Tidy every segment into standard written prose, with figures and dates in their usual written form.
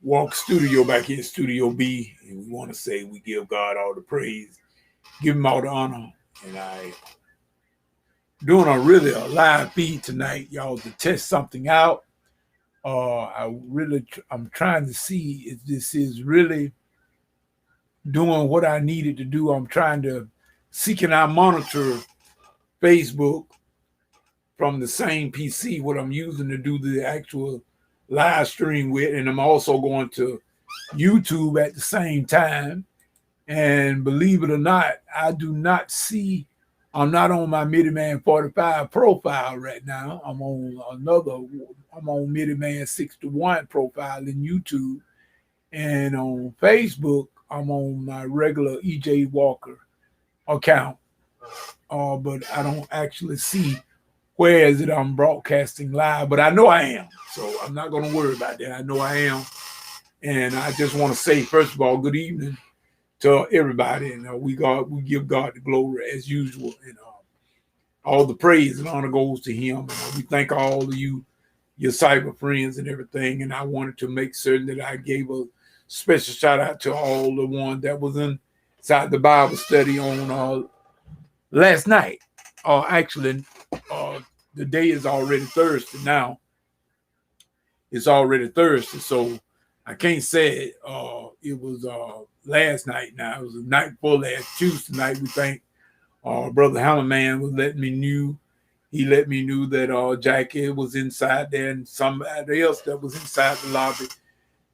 Walk Studio back here, Studio B, and we want to say we give God all the praise, give him all the honor, and I doing a live feed tonight, y'all, to test something out. I'm trying to see if this is really doing what I needed to do. I'm trying to see can I monitor Facebook from the same PC what I'm using to do the actual live stream with, and I'm also going to YouTube at the same time. And believe it or not, I do not see. I'm not on my Midiman 45 profile right now. I'm on Midiman 61 profile in YouTube. And on Facebook, I'm on my regular EJ Walker account. But I don't actually see where is it I'm broadcasting live, but I know I am. So I'm not going to worry about that. I know I am. And I just want to say, first of all, good evening to everybody. And we give God the glory as usual. And all the praise and honor goes to him. And we thank all of you, your cyber friends and everything. And I wanted to make certain that I gave a special shout out to all the ones that was inside the Bible study on last night. Actually, the day is already Thursday now. It's already Thursday, so I can't say it was last night. Now it was the night before last Tuesday night. We thank Brother Hammerman was letting me knew. He let me know that Jackie was inside there and somebody else that was inside the lobby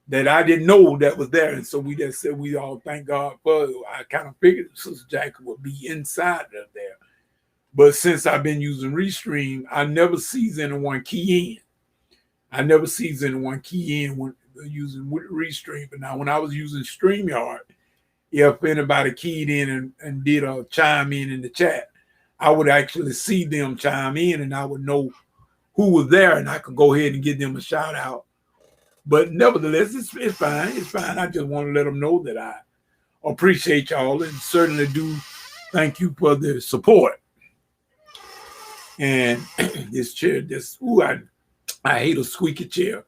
that I didn't know that was there. And so we just said we all thank God for it. I kind of figured Sister Jackie would be inside of there. But since I've been using Restream, I never sees anyone key in. I never sees anyone key in when using Restream. But now when I was using StreamYard, if anybody keyed in and did a chime in the chat, I would actually see them chime in and I would know who was there and I could go ahead and give them a shout out. But nevertheless, it's fine. It's fine. I just want to let them know that I appreciate y'all and certainly do thank you for the support. And this chair, I hate a squeaky chair.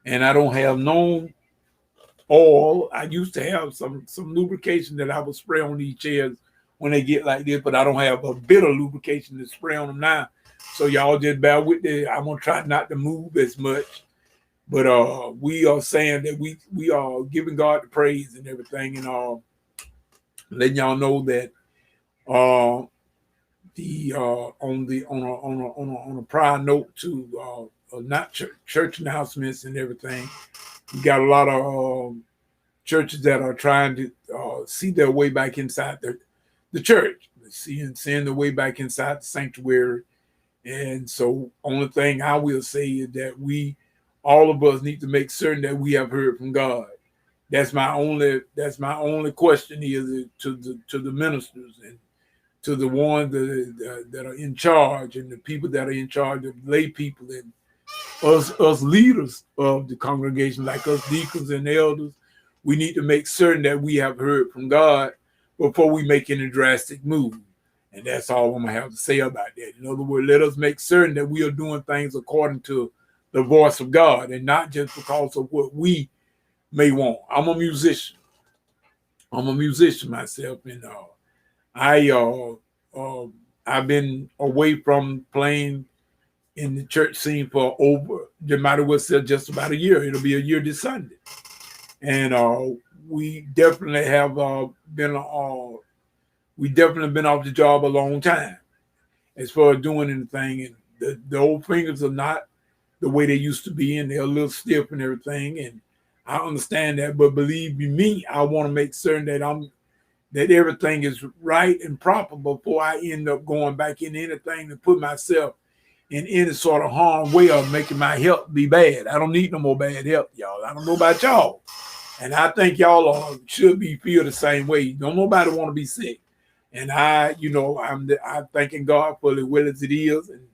And I don't have no oil. I used to have some lubrication that I would spray on these chairs when they get like this, but I don't have a bit of lubrication to spray on them now. So y'all just bear with it. I'm gonna try not to move as much. But we are saying that we are giving God the praise and everything, and letting y'all know that on a prior note to not church announcements and everything, we got a lot of churches that are trying to see their way back inside the church, seeing their way back inside the sanctuary. And so only thing I will say is that all of us need to make certain that we have heard from God. That's my only question is to the ministers and to the ones that are in charge and the people that are in charge of lay people and us leaders of the congregation, like us deacons and elders. We need to make certain that we have heard from God before we make any drastic move. And that's all I'm going to have to say about that. In other words, let us make certain that we are doing things according to the voice of God and not just because of what we may want. I'm a musician. Myself, and I've been away from playing in the church scene for might as well say just about a year. It'll be a year this Sunday. And we definitely have been off the job a long time as far as doing anything. And the old fingers are not the way they used to be, and they're a little stiff and everything. And I understand that, but believe me, I want to make certain that everything is right and proper before I end up going back in anything to put myself in any sort of harm way of making my health be bad. I don't need no more bad health, y'all. I don't know about y'all. And I think y'all should feel the same way. Don't nobody want to be sick. And I'm thanking God for it well as it is. And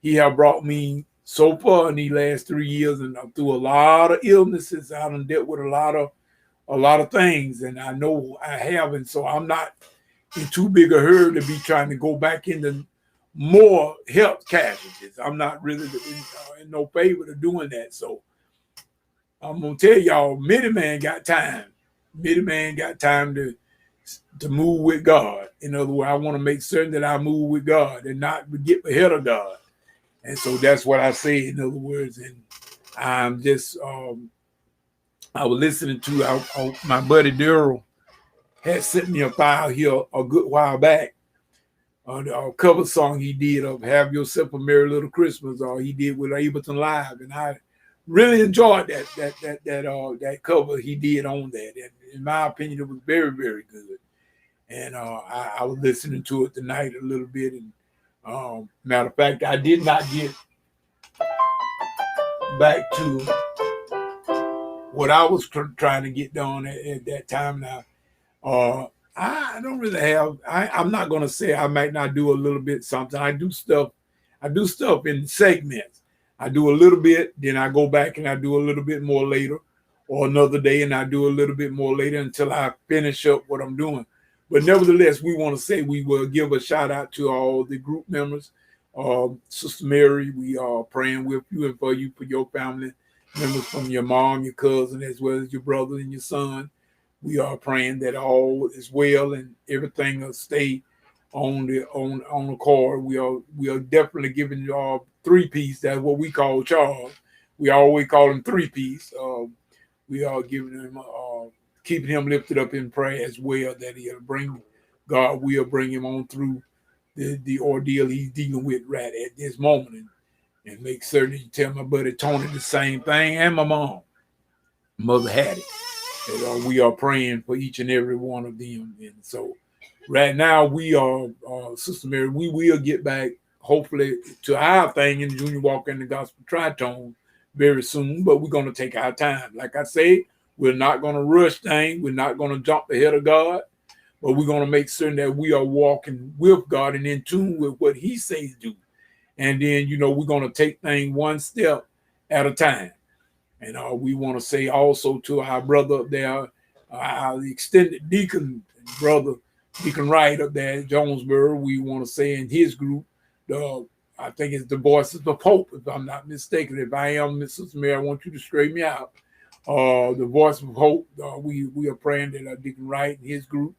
he have brought me so far in these last 3 years and through a lot of illnesses. I done dealt with a lot of things, and I know I have. And so I'm not in too big a hurry to be trying to go back into more health casualties. I'm not really in no favor of doing that. So I'm gonna tell y'all, Midiman got time. Midiman got time to move with God. In other words, I want to make certain that I move with God and not get ahead of God. And so that's what I say. In other words, and I'm just I was listening to my buddy Daryl had sent me a file here a good while back on a cover song he did of "Have Yourself a Merry Little Christmas," or he did with Ableton Live, and I really enjoyed that cover he did on that. And in my opinion, it was very, very good. And I was listening to it tonight a little bit. And matter of fact, I did not get back to what I was trying to get done at that time. Now, I don't really have. I'm not gonna say I might not do a little bit something. I do stuff in segments. I do a little bit, then I go back and I do a little bit more later, or another day and I do a little bit more later until I finish up what I'm doing. But nevertheless, we want to say we will give a shout out to all the group members. Sister Mary, we are praying with you and for your family members, from your mom, your cousin, as well as your brother and your son. We are praying that all is well and everything will stay on the card. We are definitely giving you all 3-piece. That's what we call Charles. We always call him 3-piece. We are giving him keeping him lifted up in prayer as well, that God will bring him on through the ordeal he's dealing with right at this moment, and make certain you tell my buddy Tony the same thing, and my mom, Mother Hattie. We are praying for each and every one of them. And so right now we are, Sister Mary, we will get back hopefully to our thing in the Junior Walker and the Gospel Tritone very soon, but we're going to take our time. Like I said, we're not going to rush things. We're not going to jump ahead of God, but we're going to make certain that we are walking with God and in tune with what he says do. And then, we're going to take things one step at a time. And we want to say also to our brother up there, our extended deacon brother, Deacon Wright up there at Jonesboro, we want to say in his group, I think it's the Voice of the Pope, if I'm not mistaken. If I am, Mrs. Mary, I want you to straighten me out. The Voice of Hope, we are praying that Deacon Wright and his group,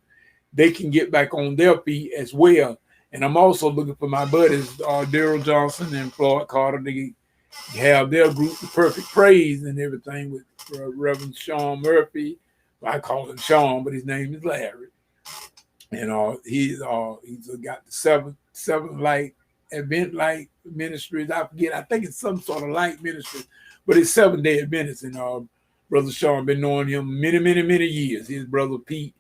they can get back on their feet as well. And I'm also looking for my buddies, Daryl Johnson and Floyd Carter. They have their group, The Perfect Praise, and everything with Reverend Sean Murphy. I call him Sean, but his name is Larry. And he's got the seven light event light ministries. I forget. I think it's some sort of light ministry, but it's 7-day Adventist. And Brother Sean been knowing him many, many, many years. His brother Pete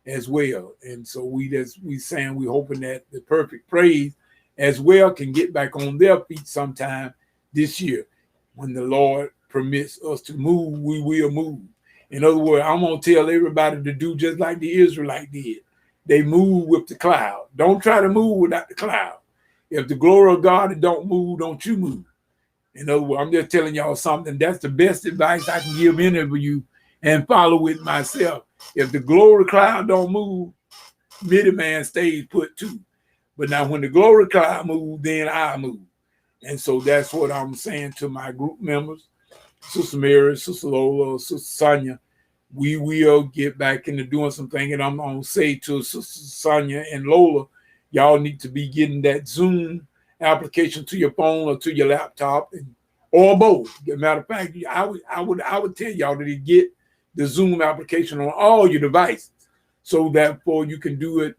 as well. And so we hoping that The Perfect Praise as well can get back on their feet sometime this year. When the Lord permits us to move, we will move. In other words, I'm going to tell everybody to do just like the Israelite did. They move with the cloud. Don't try to move without the cloud. If the glory of God don't move, don't you move. In other words, I'm just telling y'all something. That's the best advice I can give any of you, and follow it myself. If the glory cloud don't move, Midiman stays put too. But now when the glory cloud moves, then I move. And so that's what I'm saying to my group members, Sister Mary, Sister Lola, Sister Sonia. We will get back into doing some things. And I'm going to say to Sister Sonia and Lola, y'all need to be getting that Zoom application to your phone or to your laptop, or both. As a matter of fact, I would tell y'all to get the Zoom application on all your devices, so that you can do it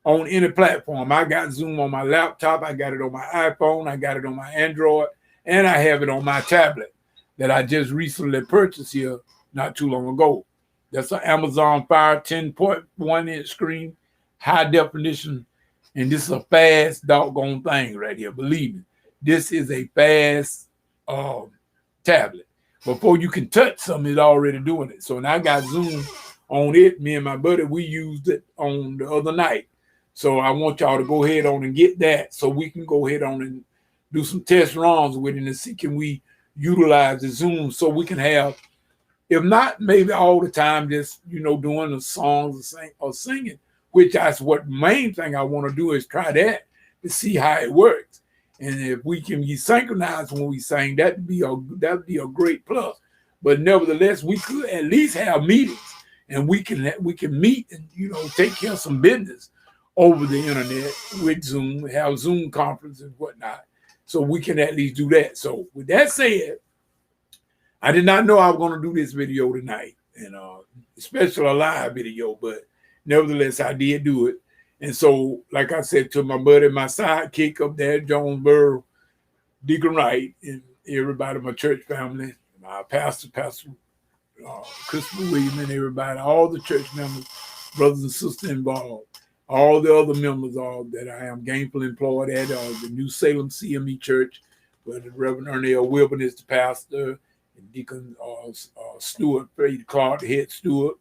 on any platform. I got Zoom on my laptop, I got it on my iPhone, I got it on my Android, and I have it on my tablet that I just recently purchased here not too long ago. That's an Amazon Fire 10.1-inch screen, high definition, and this is a fast doggone thing right here. Believe me, this is a fast tablet. Before you can touch something, it's already doing it. So when I got Zoom on it, me and my buddy, we used it on the other night. So I want y'all to go ahead on and get that, so we can go ahead on and do some test runs with it and see can we utilize the Zoom, so we can have, if not maybe all the time, just doing the songs or singing, which that's what main thing I want to do, is try that to see how it works. And if we can be synchronized when we sing, that'd be a great plus. But nevertheless, we could at least have meetings, and we can meet and take care of some business over the internet with Zoom, have Zoom conferences and whatnot. So we can at least do that. So with that said, I did not know I was going to do this video tonight, and especially a live video, but nevertheless, I did do it. And so, like I said to my buddy, my sidekick up there, Jonesboro, Deacon Wright, and everybody, my church family, my Pastor Christopher Williams, and everybody, all the church members, brothers and sisters involved, all the other members that I am gainfully employed at the New Salem CME Church, where the Reverend Ernell Wilburn is the pastor, and Deacon Stewart, Freddie Clark, the head steward,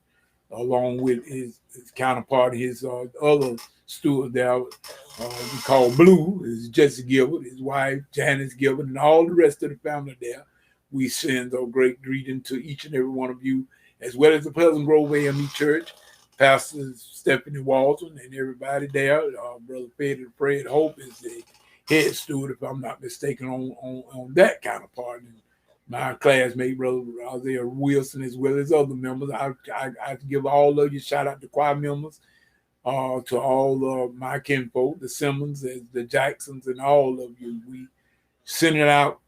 along with his counterpart, his other steward there, we call Blue, is Jesse Gilbert, his wife, Janice Gilbert, and all the rest of the family there. We send a great greeting to each and every one of you, as well as the Pleasant Grove AME Church, Pastor Stephanie Walton, and everybody there. Brother Fred Hope is the head steward, if I'm not mistaken, on that counterpart. And my classmate, Brother Isaiah Wilson, as well as other members. I give all of you shout out to choir members, to all of my kinfolk, the Simmons, the Jacksons, and all of you. We send it out.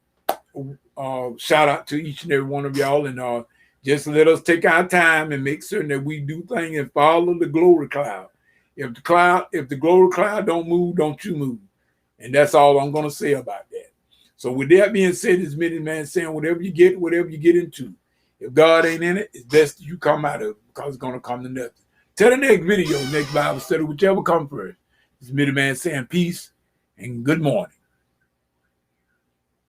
Shout out to each and every one of y'all, and just let us take our time and make certain that we do things and follow the glory cloud. If the glory cloud don't move, don't you move. And that's all I'm going to say about that. So with that being said, this Midiman saying, whatever you get into, if God ain't in it, it's best you come out of it, because it's going to come to nothing. Till the next video, next Bible study, whichever comes first. This Midiman saying peace and good morning.